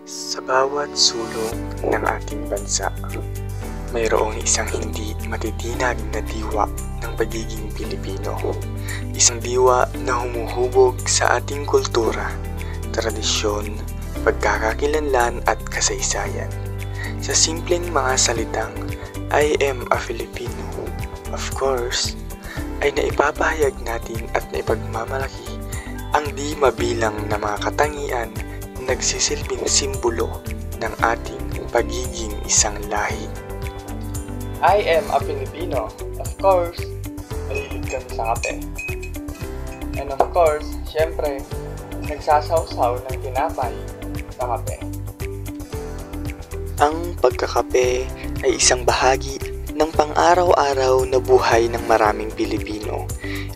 Sa bawat sulok ng ating bansa, mayroong isang hindi matitinag na diwa ng pagiging Pilipino. Isang diwa na humuhubog sa ating kultura, tradisyon, pagkakakilanlan at kasaysayan. Sa simpleng mga salitang, I am a Filipino, of course, ay naipapahayag natin at naipagmamalaki ang di mabilang na mga katangian na nagsisilbing simbolo ng ating pagiging isang lahi. I am a Filipino. Of course, mahilig kami sa kape. And of course, syempre, nagsasawsaw ng tinapay sa kape. Ang pagkakape ay isang bahagi ng pang-araw-araw na buhay ng maraming Pilipino.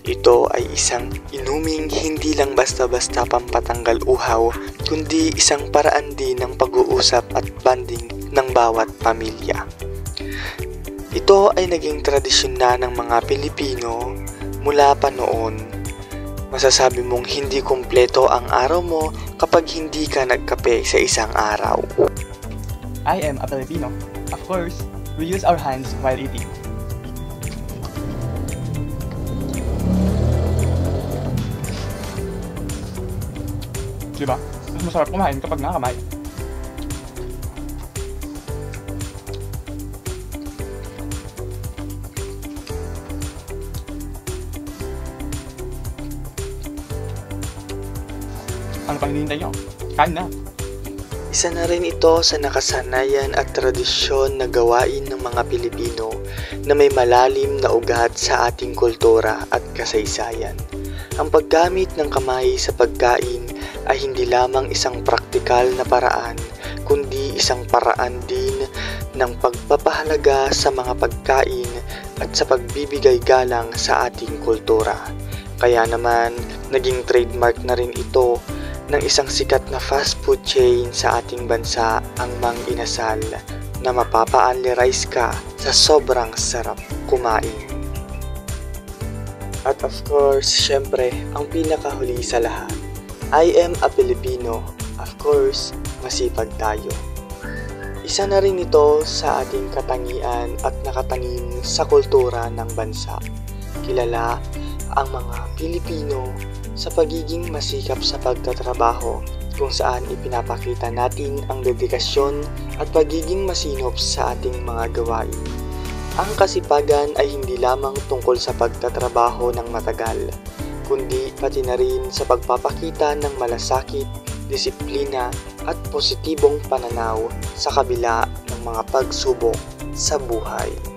Ito ay isang inuming hindi lang basta-basta pampatanggal uhaw, kundi isang paraan din ng pag-uusap at bonding ng bawat pamilya. Ito ay naging tradisyon na ng mga Pilipino mula pa noon. Masasabi mong hindi kumpleto ang araw mo kapag hindi ka nagkape sa isang araw. I am a Filipino. Of course, we use our hands while eating. Diba? Mas masarap kumain kapag nakakamay. Ano pang hinihintay nyo? Kain na! Isa na rin ito sa nakasanayan at tradisyon na gawain ng mga Pilipino na may malalim na ugat sa ating kultura at kasaysayan. Ang paggamit ng kamay sa pagkain ay hindi lamang isang praktikal na paraan, kundi isang paraan din ng pagpapahalaga sa mga pagkain at sa pagbibigay galang sa ating kultura. Kaya naman, naging trademark na rin ito ng isang sikat na fast food chain sa ating bansa, ang Mang Inasal, na mapapa-unli-rice ka sa sobrang sarap kumain. At of course, syempre, ang pinakahuli sa lahat, I am a Filipino. Of course, masipag tayo. Isa na rin ito sa ating katangian at nakatanim sa kultura ng bansa. Kilala ang mga Pilipino sa pagiging masikap sa pagtatrabaho, kung saan ipinapakita natin ang dedikasyon at pagiging masinop sa ating mga gawain. Ang kasipagan ay hindi lamang tungkol sa pagtatrabaho ng matagal, kundi pati na rin sa pagpapakita ng malasakit, disiplina at positibong pananaw sa kabila ng mga pagsubok sa buhay.